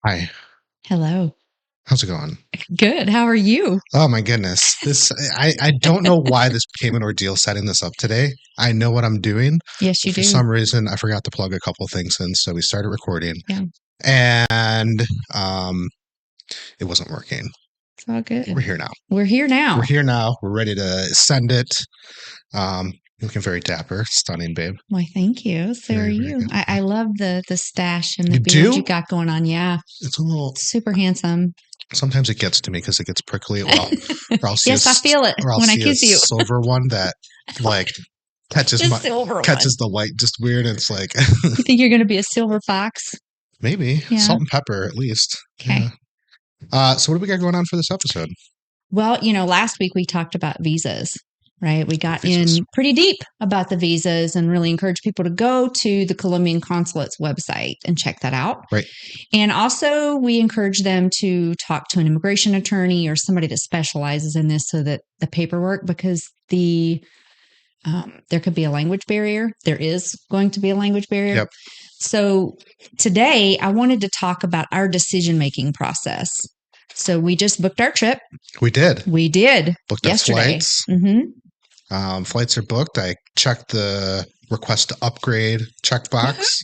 Hi, Hello. how's it going? Good. How are you? Oh my goodness. I don't know why this became an ordeal setting this up today. I know what I'm doing, Yes, but you for do. some reason I forgot to plug a couple things in, so we started recording Yeah, and um it wasn't working. it's all We're good. here now. We're here We're now. here now. We're ready to send it. Looking very dapper, stunning, babe. Why, thank you. So are Very, very you. good. I love the stash and the You beard do? you got going on. Yeah, It's a little super handsome. sometimes it gets to me because it gets prickly, or I'll see Yes, I feel it or I'll when I see a kiss you. silver one that like The silver one. catches the light just weird. And it's like You think you're going to be a silver fox? maybe Yeah. salt and pepper at least. Yeah. Okay. So what do we got going on for this episode? Well, last week we talked about visas, right? We got Visas. in pretty deep about the visas and really encouraged people to go to the Colombian consulate's website and check that out. Right. And also, we encourage them to talk to an immigration attorney or somebody that specializes in this so that the paperwork, because there could be a language barrier. There is going to be a language barrier. Yep. So today, I wanted to talk about our decision making process. So we just booked our trip. We did. We did Booked yesterday. our flights. Flights are booked. I checked the request to upgrade checkbox.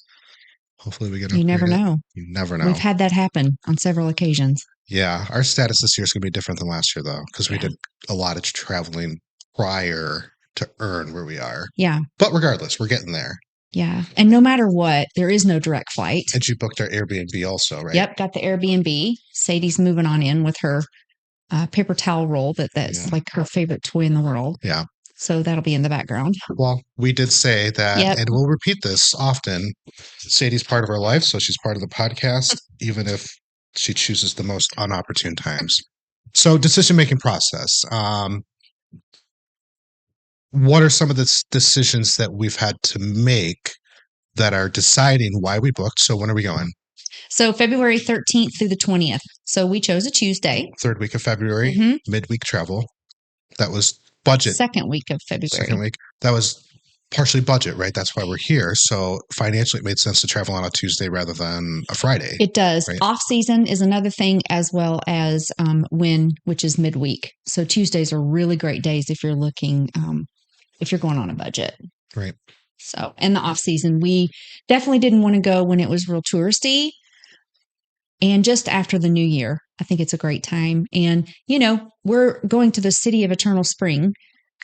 Hopefully we get an You never upgrade. know. You never know. We've had that happen on several occasions. Yeah. Our status this year is going to be different than last year, though, because we Yeah. did a lot of traveling prior to earn where we are. Yeah. But regardless, we're getting there. Yeah. And no matter what, there is no direct flight. And you booked our Airbnb also, right? Yep. Got the Airbnb. Sadie's moving on in with her paper towel roll that's like her favorite toy in the world. Yeah. So that'll be in the background. Well, we did say that, Yep. and we'll repeat this often. Sadie's part of our life, so she's part of the podcast, even if she chooses the most unopportune times. So, decision-making process. What are some of the decisions that we've had to make that are deciding why we booked? So, when are we going? So February 13th through the 20th. So we chose a Tuesday. Third week of February, midweek travel. That was budget. Second week of February. Second week. That was partially budget, right? That's why we're here. So financially, it made sense to travel on a Tuesday rather than a Friday. It does. Right? Off season is another thing, as well as which is midweek. So Tuesdays are really great days if you're looking, if you're going on a budget. Right. So, and the off season, we definitely didn't want to go when it was real touristy. And just after the new year, I think it's a great time. And, we're going to the city of eternal spring.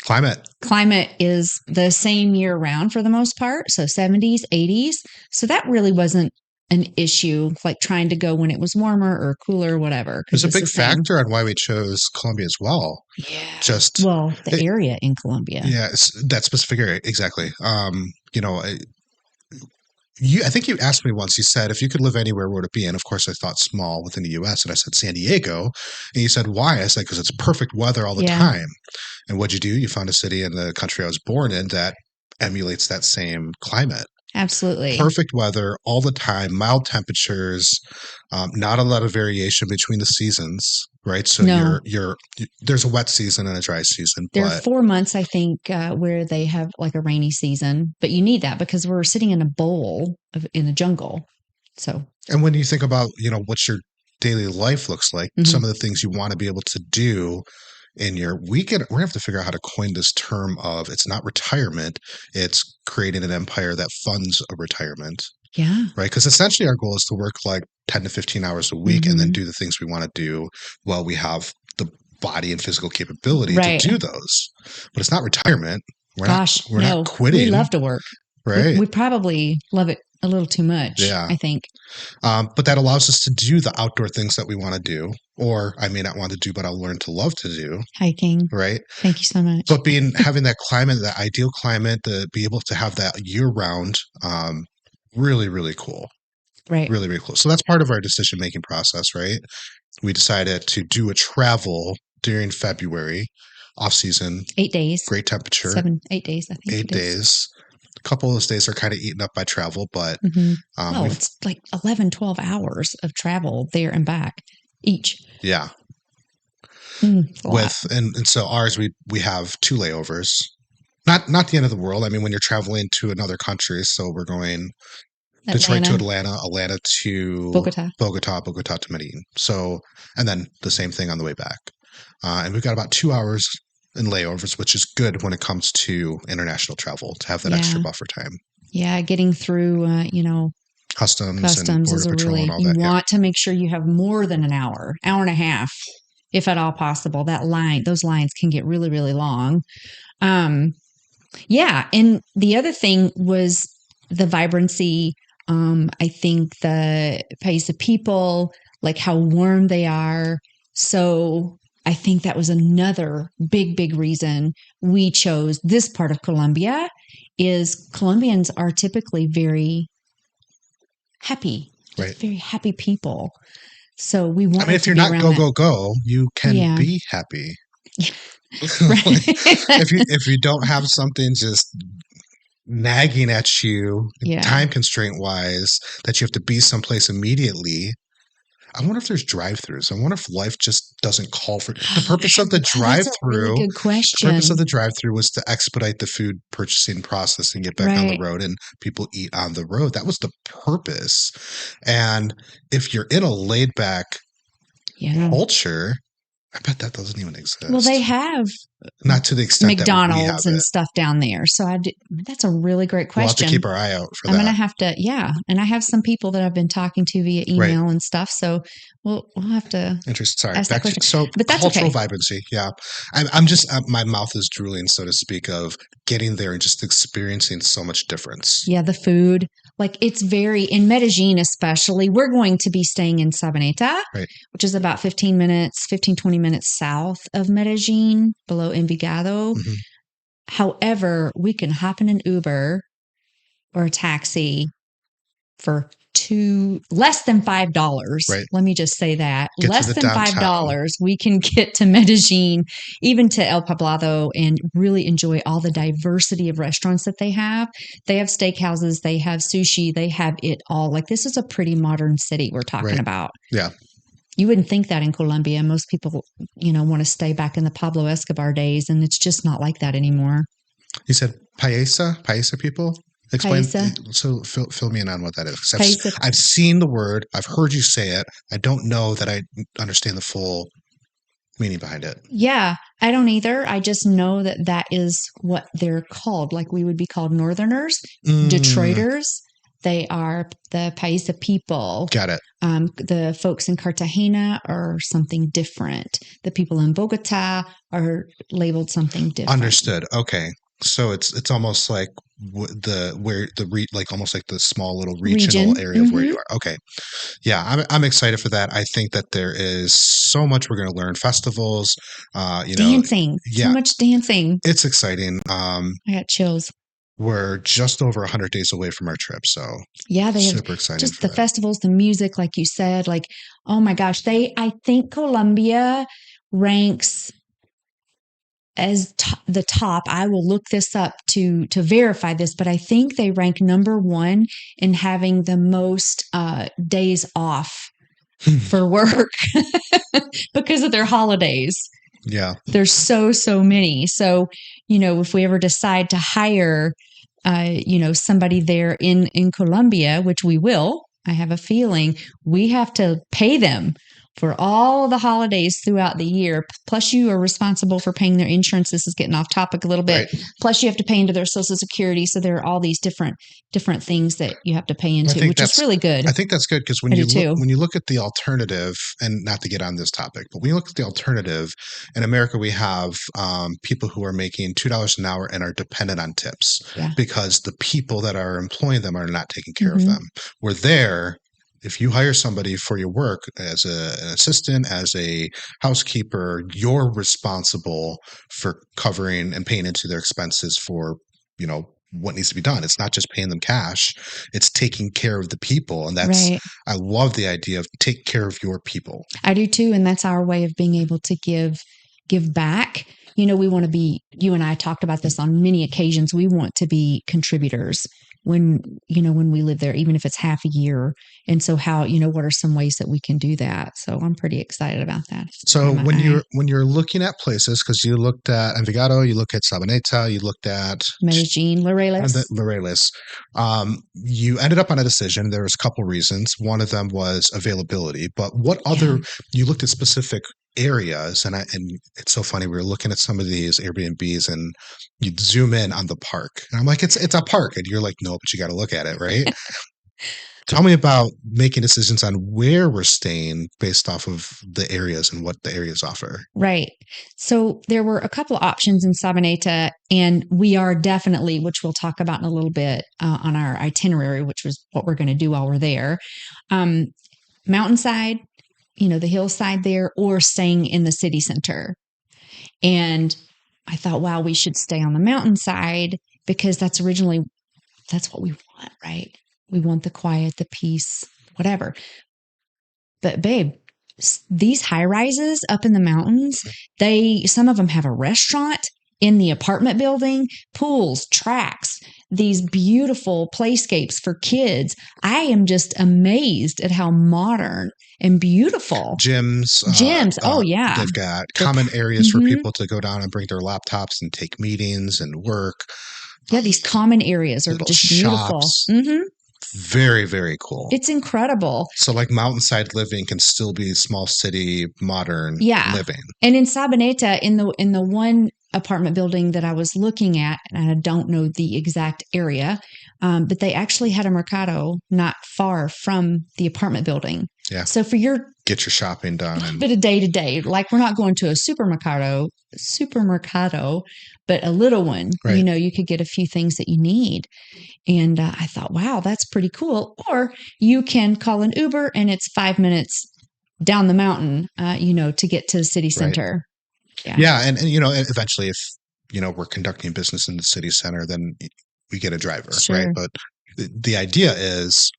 Climate is the same year round for the most part. So 70s, 80s. So that really wasn't an issue, like trying to go when it was warmer or cooler, whatever. There's a big factor on why we chose Colombia as well. Yeah. Just the area in Colombia. Yeah, that specific area. Exactly. I think you asked me once, you said, if you could live anywhere, where would it be? And of course, I thought small within the U.S. And I said, San Diego. And you said, why? I said, because it's perfect weather all the time. And what'd you do? You found a city in the country I was born in that emulates that same climate. Absolutely. Perfect weather all the time, mild temperatures, not a lot of variation between the seasons, right? So there's a wet season and a dry season. There are 4 months, I think, where they have like a rainy season, but you need that because we're sitting in a bowl in the jungle. So, and when you think about, what your daily life looks like, some of the things you want to be able to do in your weekend, we're going to have to figure out how to coin this term of it's not retirement, it's creating an empire that funds a retirement. Yeah. Right. Because essentially our goal is to work like 10 to 15 hours a week and then do the things we want to do while we have the body and physical capability to do those. But it's not retirement. We're not quitting. We love to work. Right. We probably love it a little too much, I think. But that allows us to do the outdoor things that we want to do, or I may not want to do, but I'll learn to love to do. Hiking. Right. Thank you so much. But having that climate, that ideal climate, to be able to have that year round, really, really cool. Right. Really, really cool. So that's part of our decision-making process, right? We decided to do a travel during February, off-season. 8 days. Great temperature. 8 days, I think. 8 days. A couple of those days are kind of eaten up by travel, but it's like 11, 12 hours of travel there and back each. Yeah. And so ours, we have 2 layovers. Not the end of the world. I mean, when you're traveling to another country, so we're going Detroit to Atlanta, Atlanta to Bogota. Bogota to Medellin. So, and then the same thing on the way back. And we've got about 2 hours in layovers, which is good when it comes to international travel to have that extra Yeah. buffer time. Yeah. Getting through, Customs and customs is border a patrol and really, all you that. Yeah. want to make sure you have more than an hour and a half, if at all possible. Those lines can get really, really long. Yeah. And the other thing was the vibrancy. I think the pace of people, like how warm they are. So I think that was another big, big reason we chose this part of Colombia is Colombians are typically very happy, Right. just very happy people. So we I mean, wanted if to you're be not around go, that. go, go, you can Yeah. be happy. Right. Like, if you don't have something just nagging at you, Yeah. time constraint wise, that you have to be someplace immediately. I wonder if there's drive-throughs. I wonder if life just doesn't call for the purpose of the That's a really drive-through. good The purpose of question. the drive-through was to expedite the food purchasing process and get back on the Right. road and people eat on the road. That was the purpose. And if you're in a laid back Yeah. culture, I bet that doesn't even exist. Well, they have Not to the extent that we have McDonald's and it. stuff down there. So that's a really great We'll have to question. keep our eye out for I'm going to that. have to, yeah. And I have some people that I've been talking to via Right. email and stuff. So we'll have to Interesting. Sorry. ask that Back to, question. so But that's cultural okay. vibrancy. Yeah. I'm just, my mouth is drooling, so to speak, of getting there and just experiencing so much difference. Yeah, the food. Like it's very, in Medellin especially, we're going to be staying in Sabaneta, Right. which is about 20 minutes south of Medellin, below Envigado. Mm-hmm. However, we can hop in an Uber or a taxi for less than $5. Right. Let me just say that. Get less to the than downtown. $5, we can get to Medellin, even to El Poblado, and really enjoy all the diversity of restaurants that they have. They have steakhouses, they have sushi, they have it all. Like this is a pretty modern city we're talking Right. about. Yeah. You wouldn't think that in Colombia. Most people, want to stay back in the Pablo Escobar days, and it's just not like that anymore. You said paisa people? Explain. Paisa. So fill me in on what that is. Paisa. I've seen the word. I've heard you say it. I don't know that I understand the full meaning behind it. Yeah, I don't either. I just know that that is what they're called. Like we would be called Northerners, Detroiters. They are the Paisa people. Got it. The folks in Cartagena are something different. The people in Bogota are labeled something different. Understood. Okay. So it's almost like almost like the small little regional area of where you are. Okay. Yeah, I'm excited for that. I think that there is so much we're going to learn. Festivals, dancing. Yeah, so much dancing. It's exciting. I got chills. We're just over 100 days away from our trip, so yeah, they super excited. Just the festivals, the music, like you said, like oh my gosh, I think Colombia ranks as the top. I will look this up to verify this, but I think they rank number one in having the most days off for work because of their holidays. Yeah. There's so many. So, if we ever decide to hire, somebody there in Colombia, which we will, I have a feeling we have to pay them for all the holidays throughout the year. Plus, you are responsible for paying their insurance. This is getting off topic a little bit. Right. Plus, you have to pay into their Social Security. So there are all these different things that you have to pay into, which is really good. I think that's good because when you look at the alternative, and not to get on this topic, but when you look at the alternative in America, we have people who are making $2 an hour and are dependent on tips because the people that are employing them are not taking care of them. We're there. If you hire somebody for your work as an assistant, as a housekeeper, you're responsible for covering and paying into their expenses for, what needs to be done. It's not just paying them cash. It's taking care of the people. And that's, right. I love the idea of take care of your people. I do too. And that's our way of being able to give back. we want to be, you and I talked about this on many occasions. We want to be contributors when we live there, even if it's half a year. And so what are some ways that we can do that? So I'm pretty excited about that. So when you're looking at places, because you looked at Envigado, you look at Sabaneta, you looked at Medellin, Laureles, you ended up on a decision. There was a couple reasons. One of them was availability, but what other? You looked at specific areas, and it's so funny. We were looking at some of these Airbnbs, and you'd zoom in on the park, and I'm like, it's a park, and you're like, no, but you got to look at it, right? Tell me about making decisions on where we're staying based off of the areas and what the areas offer. Right. So there were a couple of options in Sabaneta, and we are definitely, which we'll talk about in a little bit on our itinerary, which was what we're going to do while we're there. Mountainside, the hillside there, or staying in the city center. And I thought, wow, we should stay on the mountainside because that's what we want, right? We want the quiet, the peace, whatever. But babe, these high rises up in the mountains, some of them have a restaurant in the apartment building, pools, tracks, these beautiful playscapes for kids. I am just amazed at how modern and beautiful. Gyms. Oh, yeah. They've got common areas for people to go down and bring their laptops and take meetings and work. Yeah, these common areas are just beautiful. Mm-hmm. Very, very cool. It's incredible. So like mountainside living can still be small city, modern living. And in Sabaneta, in the one apartment building that I was looking at, and I don't know the exact area, but they actually had a mercado not far from the apartment building. Yeah. So get your shopping done. A bit of day to day, like we're not going to a supermercado, but a little one. Right. You could get a few things that you need. And I thought, wow, that's pretty cool. Or you can call an Uber and it's 5 minutes down the mountain, to get to the city center. Right. Yeah. And eventually if, we're conducting business in the city center, then we get a driver, right? But the idea is,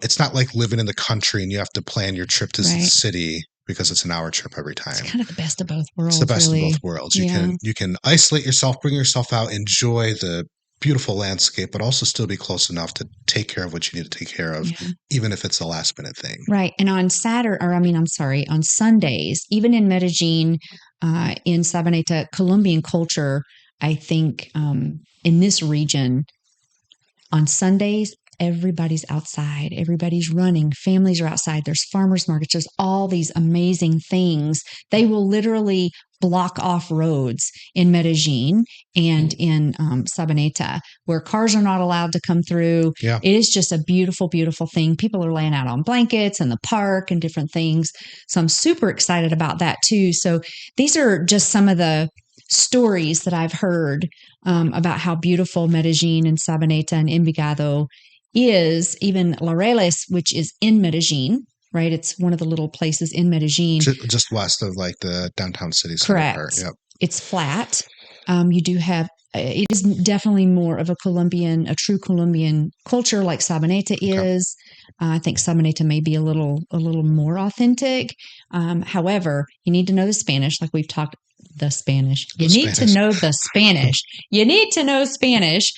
it's not like living in the country and you have to plan your trip to the city because it's an hour trip every time. It's kind of the best of both worlds. It's the best of both worlds. You can isolate yourself, bring yourself out, enjoy the beautiful landscape, but also still be close enough to take care of what you need to take care of, even if it's a last minute thing. Right. And on Sundays, even in Medellin, in Sabaneta, Colombian culture, I think in this region, on Sundays, everybody's outside, everybody's running, families are outside, there's farmers markets, there's all these amazing things. They will literally block off roads in Medellin and in Sabaneta where cars are not allowed to come through. Yeah. It is just a beautiful, beautiful thing. People are laying out on blankets in the park and different things. So I'm super excited about that too. So these are just some of the stories that I've heard about how beautiful Medellin and Sabaneta and Envigado is. Even Laureles, which is in Medellin, right? It's one of the little places in Medellin. Just west of like the downtown city center. Correct. Yep. It's flat. You do have, it is definitely more of a true Colombian culture like Sabaneta is. I think Sabaneta may be a little more authentic. However, you need to know the Spanish, like we've talked. The Spanish. You need to know the Spanish. You need to know Spanish.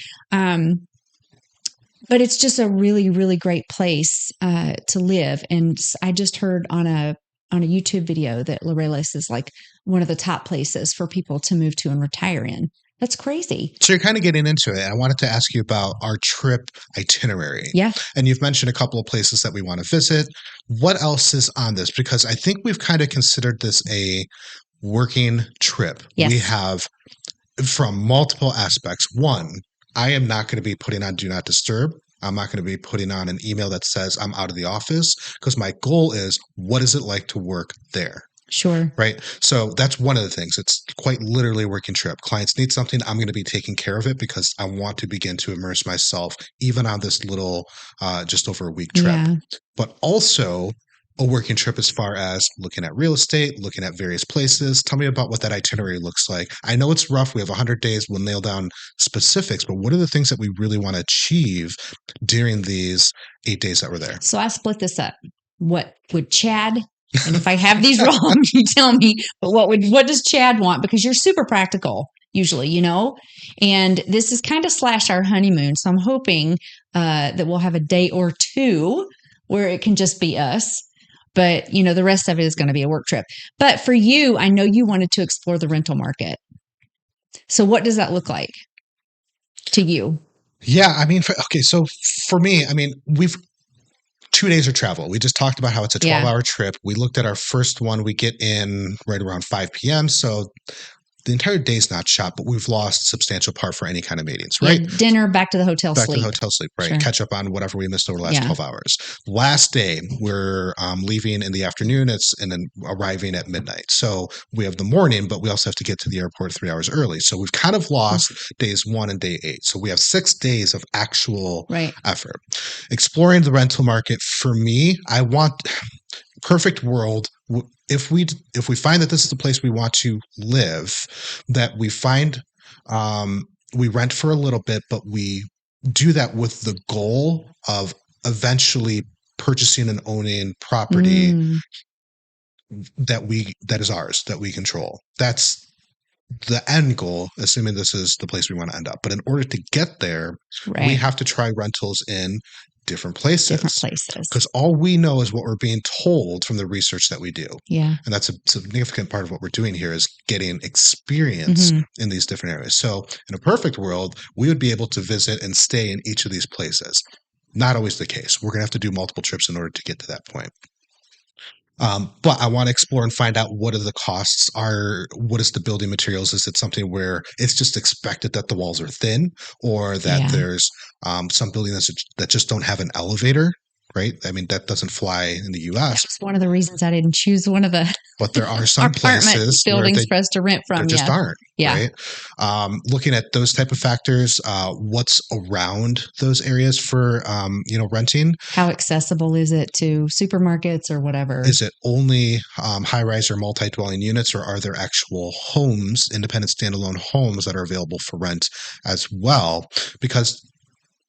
But it's just a really, really great place to live. And I just heard on a YouTube video that Laureles is like one of the top places for people to move to and retire in. That's crazy. So you're kind of getting into it. I wanted to ask you about our trip itinerary. Yeah. And you've mentioned a couple of places that we want to visit. What else is on this? Because I think we've kind of considered this a working trip. Yes. We have from multiple aspects. One, I am not going to be putting on Do Not Disturb. I'm not going to be putting on an email that says I'm out of the office because my goal is, what is it like to work there? Sure. Right. So that's one of the things. It's quite literally a working trip. Clients need something. I'm going to be taking care of it because I want to begin to immerse myself even on this little, just over a week trip. Yeah. But also a working trip as far as looking at real estate, looking at various places. Tell me about what that itinerary looks like. I know it's rough. We have 100 days. We'll nail down specifics, but what are the things that we really want to achieve during these 8 days that we're there? So I split this up. What would Chad And if I have these wrong, you tell me. But what does Chad want? Because you're super practical usually, and this is kind of slash our honeymoon. So I'm hoping that we'll have a day or two where it can just be us. But the rest of it is going to be a work trip. But for you, I know you wanted to explore the rental market. So what does that look like to you? Yeah, I mean, so for me, I mean, we've 2 days of travel. We just talked about how it's a 12-hour trip. We looked at our first one. We get in right around 5 p.m. So the entire day's not shot, but we've lost a substantial part for any kind of meetings, right? Dinner, back to the hotel, back sleep. to the hotel, sleep, right? Sure. Catch up on whatever we missed over the last 12 hours. Last day, we're leaving in the afternoon. And then arriving at midnight. So we have the morning, but we also have to get to the airport 3 hours early. So we've kind of lost days 1 and day 8. So we have 6 days of actual effort. Exploring the rental market, for me, I want perfect world. If we find that this is the place we want to live, that we find we rent for a little bit, but we do that with the goal of eventually purchasing and owning property that is ours, that we control. That's the end goal, assuming this is the place we want to end up. But in order to get there, we have to try rentals in different places. Because all we know is what we're being told from the research that we do. Yeah. And that's a significant part of what we're doing here, is getting experience in these different areas. So in a perfect world, we would be able to visit and stay in each of these places. Not always the case. We're going to have to do multiple trips in order to get to that point. But I want to explore and find out what are the costs are. What is the building materials? Is it something where it's just expected that the walls are thin, or that there's some buildings that just don't have an elevator? Right. I mean, that doesn't fly in the U.S. That's one of the reasons I didn't choose one of the. But there are some places buildings for us to rent from. Just aren't. Yeah. Right. Looking at those type of factors, what's around those areas for renting? How accessible is it to supermarkets or whatever? Is it only high-rise or multi-dwelling units, or are there actual homes, independent standalone homes that are available for rent as well? Because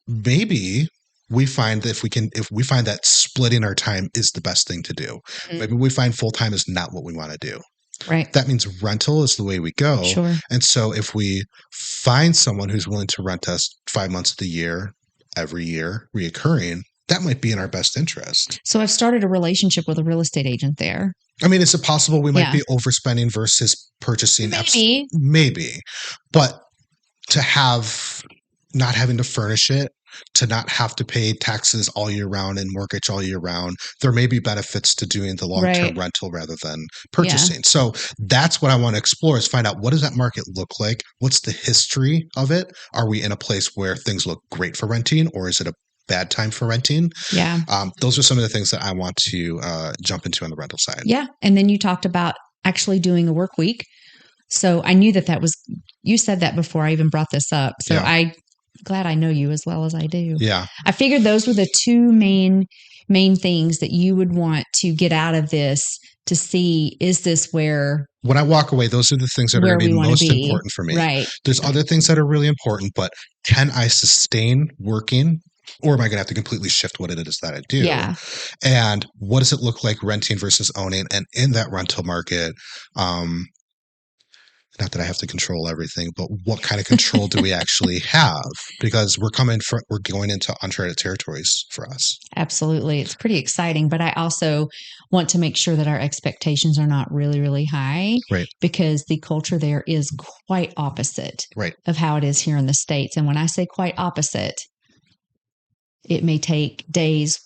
maybe we find that if we find that splitting our time is the best thing to do. Maybe we find full-time is not what we want to do. Right. That means rental is the way we go. Sure. And so if we find someone who's willing to rent us 5 months of the year, every year, reoccurring, that might be in our best interest. So I've started a relationship with a real estate agent there. I mean, is it possible we might be overspending versus purchasing? Maybe. But to have not having to furnish it, to not have to pay taxes all year round and mortgage all year round, there may be benefits to doing the long-term rental rather than purchasing. So that's what I want to explore, is find out, what does that market look like? What's the history of it? Are we in a place where things look great for renting, or is it a bad time for renting? Yeah. Those are some of the things that I want to jump into on the rental side. Yeah. And then you talked about actually doing a work week. So I knew that was, you said that before I even brought this up. So I'm glad I know you as well as I do. Yeah. I figured those were the two main things that you would want to get out of this, to see, is this where, when I walk away, those are the things that are going to be most important for me. Right. There's other things that are really important, but can I sustain working, or am I going to have to completely shift what it is that I do? Yeah. And what does it look like renting versus owning? And in that rental market, not that I have to control everything, but what kind of control do we actually have? Because we're going into uncharted territories for us. Absolutely. It's pretty exciting, but I also want to make sure that our expectations are not really, really high. Right. Because the culture there is quite opposite of how it is here in the States. And when I say quite opposite, it may take days,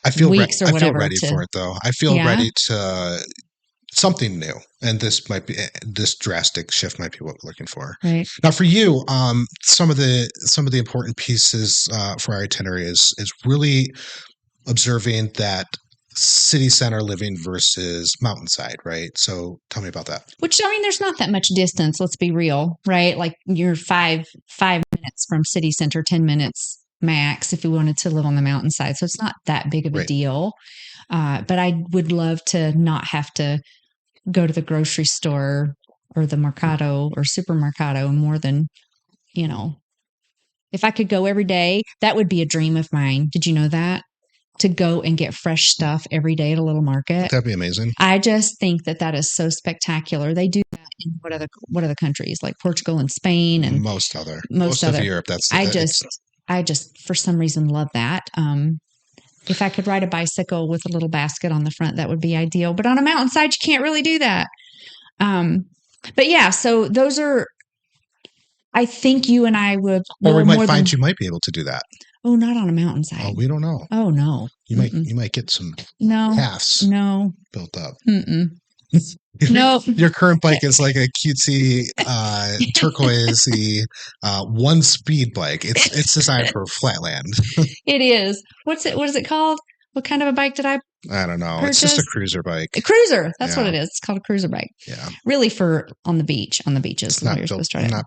weeks, or whatever. I feel ready for it, though. I feel ready to something new, and this drastic shift might be what we're looking for. Right. Now, for you, some of the important pieces for our itinerary is really observing that city center living versus mountainside, right? So tell me about that. Which, I mean, there's not that much distance. Let's be real, right? Like, you're five minutes from city center, 10 minutes max if we wanted to live on the mountainside. So it's not that big of a deal. But I would love to not have to go to the grocery store or the mercado or supermercado more than, if I could go every day, that would be a dream of mine. Did you know that? to go and get fresh stuff every day at a little market. That'd be amazing. I just think that is so spectacular. They do that in what other countries like Portugal and Spain and most of Europe. I just for some reason love that. If I could ride a bicycle with a little basket on the front, that would be ideal. But on a mountainside, you can't really do that. But yeah, so those are. I think you and I would. Or we might find you might be able to do that. Oh, not on a mountainside. Oh, we don't know. Oh no. You might get some paths. Built up. No. Your current bike is like a cutesy turquoisey one speed bike. It's designed for flatland. It is. What is it called? What kind of a bike did I don't know. purchase? It's just a cruiser bike. A cruiser. That's what it is. It's called a cruiser bike. Yeah. Really for on the beaches. It's not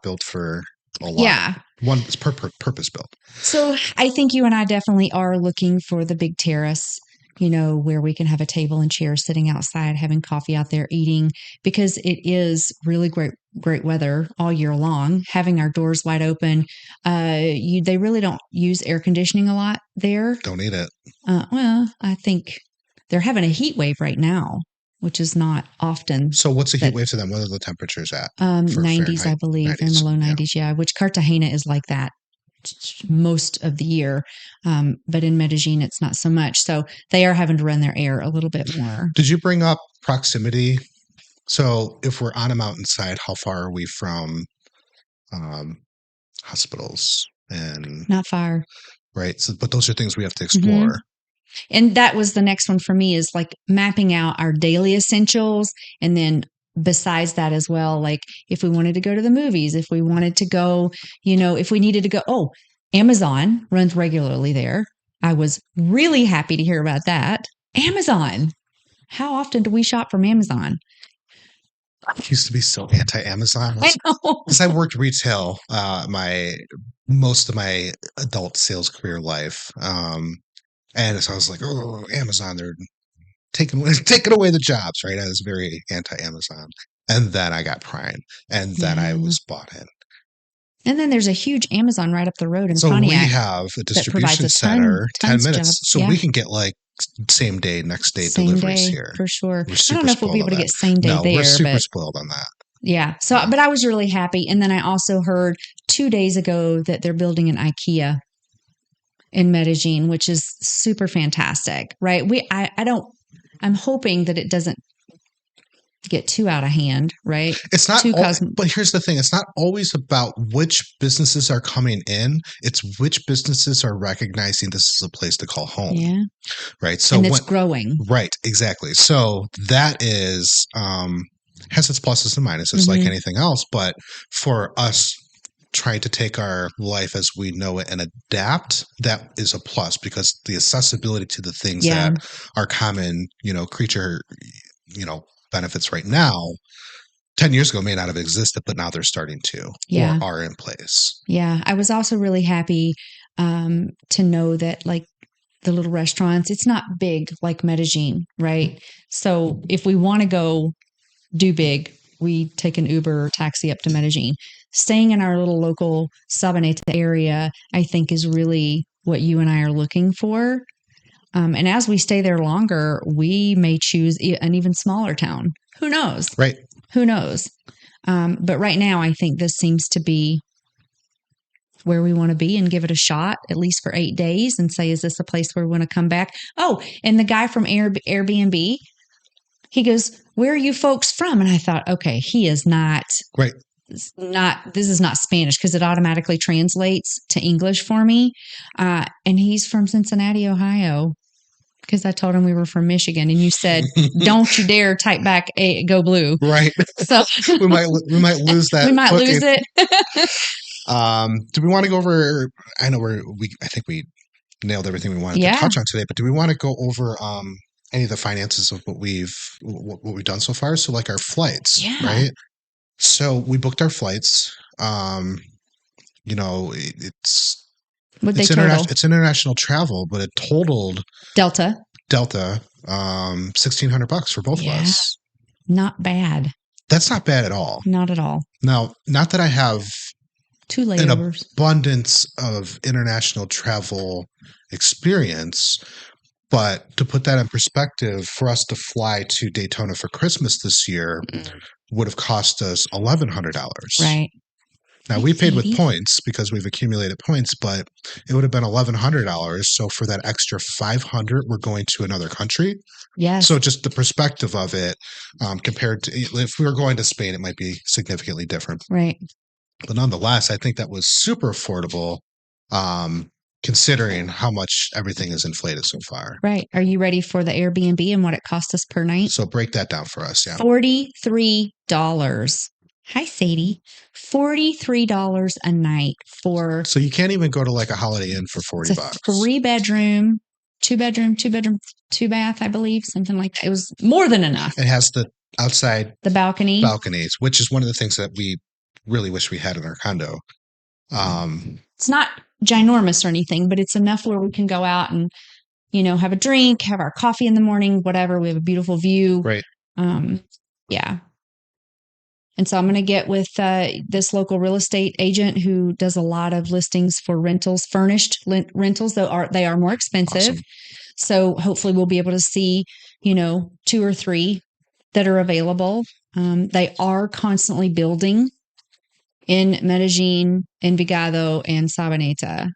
built for a lot. Yeah. It's purpose built. So I think you and I definitely are looking for the big terrace, where we can have a table and chairs sitting outside, having coffee out there, eating, because it is really great weather all year long, having our doors wide open. They really don't use air conditioning a lot there. Don't need it. Well, I think they're having a heat wave right now, which is not often. So what's a heat wave to them? What are the temperatures at? 90s, I believe. 90s. In the low 90s, yeah, which Cartagena is like that most of the year. But in Medellin, it's not so much. So they are having to run their air a little bit more. Did you bring up proximity? So if we're on a mountainside, how far are we from hospitals? And not far. Right. So, but those are things we have to explore. Mm-hmm. And that was the next one for me, is like mapping out our daily essentials. And then besides that as well, like if we wanted to go to the movies, if we wanted to go, if we needed to go, Amazon runs regularly there. I was really happy to hear about that. Amazon. How often do we shop from Amazon? I used to be so anti-Amazon. I know. Because I worked retail most of my adult sales career life. And so I was like, oh, Amazon, they're taking away the jobs, right? I was very anti-Amazon. And then I got Prime. And then I was bought in. And then there's a huge Amazon right up the road in Pontiac. So we have a distribution center, 10 minutes. So we can get like same day, next day deliveries here. For sure. I don't know if we'll be able to get same day there. We're super spoiled on that. Yeah. So, but I was really happy. And then I also heard 2 days ago that they're building an IKEA in Medellin, which is super fantastic, right? I'm hoping that it doesn't get too out of hand, right? It's not, but here's the thing. It's not always about which businesses are coming in. It's which businesses are recognizing this is a place to call home. Yeah. Right. So and it's growing. Right. Exactly. So that is, has its pluses and minuses like anything else. But for us trying to take our life as we know it and adapt, that is a plus, because the accessibility to the things that are common, creature, benefits right now, 10 years ago may not have existed, but now they're starting to or are in place. Yeah. I was also really happy to know that like the little restaurants, it's not big like Medellin, right? So if we want to go do big, we take an Uber or taxi up to Medellin. Staying in our little local Sabaneta area, I think, is really what you and I are looking for. And as we stay there longer, we may choose an even smaller town. Who knows? Right. Who knows? But right now, I think this seems to be where we want to be, and give it a shot, at least for 8 days, and say, is this a place where we want to come back? Oh, and the guy from Airbnb, he goes, where are you folks from? And I thought, okay, he is not. Right. This is not Spanish, because it automatically translates to English for me. And he's from Cincinnati, Ohio, because I told him we were from Michigan, and you said, don't you dare type back go blue. Right. So we might lose that. We might lose it. Do we want to go over, I think we nailed everything we wanted to touch on today, but do we want to go over, any of the finances of what we've done so far? So like our flights, right? So we booked our flights. It's international travel, but it totaled Delta, $1,600 for both of us. Not bad. That's not bad at all. Not at all. Now, not that I have 2 layovers, an abundance of international travel experience, But to put that in perspective, for us to fly to Daytona for Christmas this year would have cost us $1,100. Right. Now we paid with points because we've accumulated points, but it would have been $1,100. So for that extra $500, we're going to another country. Yes. So just the perspective of it, compared to if we were going to Spain, it might be significantly different. Right. But nonetheless, I think that was super affordable, considering how much everything is inflated so far. Right. Are you ready for the Airbnb and what it cost us per night? So break that down for us. Yeah. $43. Hi, Sadie. $43 a night for. So you can't even go to like a Holiday Inn for $40. It's a 3-bedroom, 2-bedroom, 2-bath, I believe, something like that. It was more than enough. It has the outside the balconies, which is one of the things that we really wish we had in our condo. It's not ginormous or anything, but it's enough where we can go out and, have a drink, have our coffee in the morning, whatever. We have a beautiful view. Right. Yeah. And so I'm going to get with this local real estate agent who does a lot of listings for rentals, furnished rentals, though they are more expensive. Awesome. So hopefully we'll be able to see, 2 or 3 that are available. They are constantly building in Medellin, Envigado, and Sabaneta,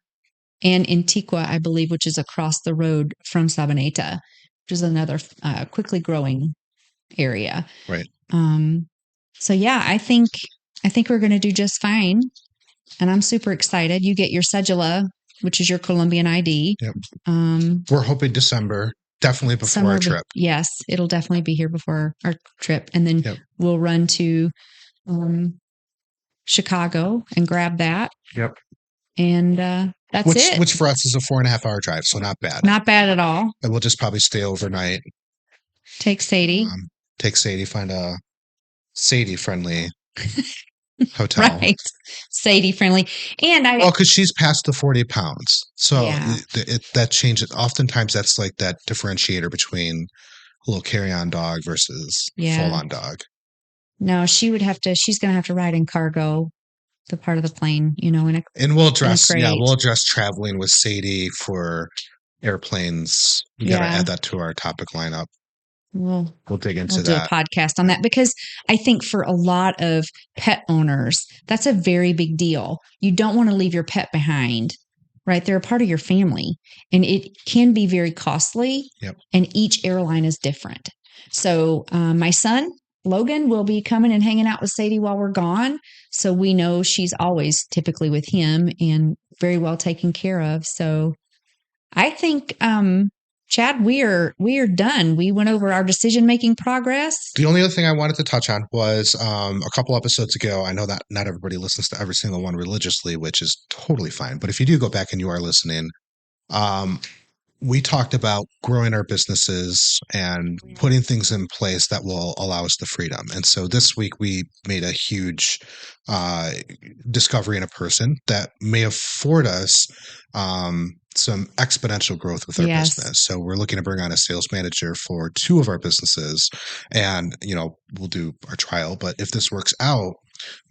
and Antigua, I believe, which is across the road from Sabaneta, which is another quickly growing area. Right. So yeah, I think we're going to do just fine, and I'm super excited. You get your cedula, which is your Colombian ID. Yep. We're hoping December, definitely before our trip. Yes, it'll definitely be here before our trip, and then we'll run to Chicago and grab that. Yep. And that's it. Which for us is a 4.5-hour drive, so not bad. Not bad at all. And we'll just probably stay overnight. Take Sadie. Find a Sadie-friendly hotel. Right. Sadie-friendly. And because she's past the 40 pounds. So that changes. Oftentimes that's like that differentiator between a little carry-on dog versus full-on dog. No, she's going to have to ride in cargo, the part of the plane, and we'll address traveling with Sadie for airplanes. We got to add that to our topic lineup. We'll dig into that. Do a podcast on that, because I think for a lot of pet owners, that's a very big deal. You don't want to leave your pet behind, right? They're a part of your family, and it can be very costly. Yep. And each airline is different. So my son, Logan, will be coming and hanging out with Sadie while we're gone. So we know she's always typically with him and very well taken care of. So I think, Chad, we are done. We went over our decision-making progress. The only other thing I wanted to touch on was a couple episodes ago. I know that not everybody listens to every single one religiously, which is totally fine. But if you do go back and you are listening, we talked about growing our businesses and putting things in place that will allow us the freedom. And so this week we made a huge discovery in a person that may afford us some exponential growth with our business. So we're looking to bring on a sales manager for 2 of our businesses, and we'll do our trial. But if this works out,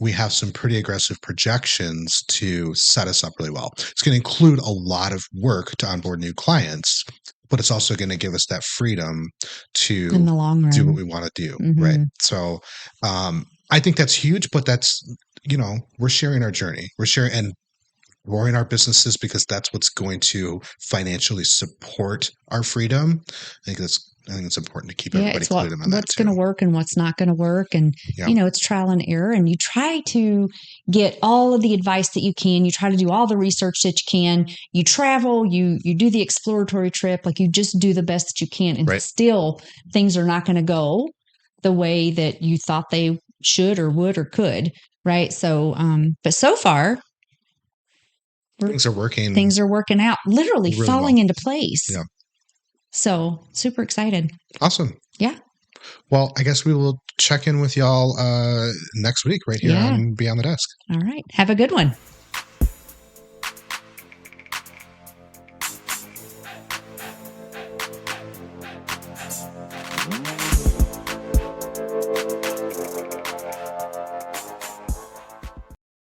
we have some pretty aggressive projections to set us up really well. It's going to include a lot of work to onboard new clients, but it's also going to give us that freedom to in the long run do what we want to do. Mm-hmm. Right. So I think that's huge, but that's, we're sharing our journey. We're sharing and growing our businesses because that's what's going to financially support our freedom. I think it's important to keep everybody clear on that. What's going to work and what's not going to work. And, it's trial and error. And you try to get all of the advice that you can. You try to do all the research that you can. You travel, you do the exploratory trip. Like, you just do the best that you can. And still things are not going to go the way that you thought they should or would or could. Right. So, but so far, things are working. Things are working out, literally really falling into place. Yeah. So super excited. Awesome. Yeah. Well, I guess we will check in with y'all next week right here on Beyond the Desk. All right. Have a good one.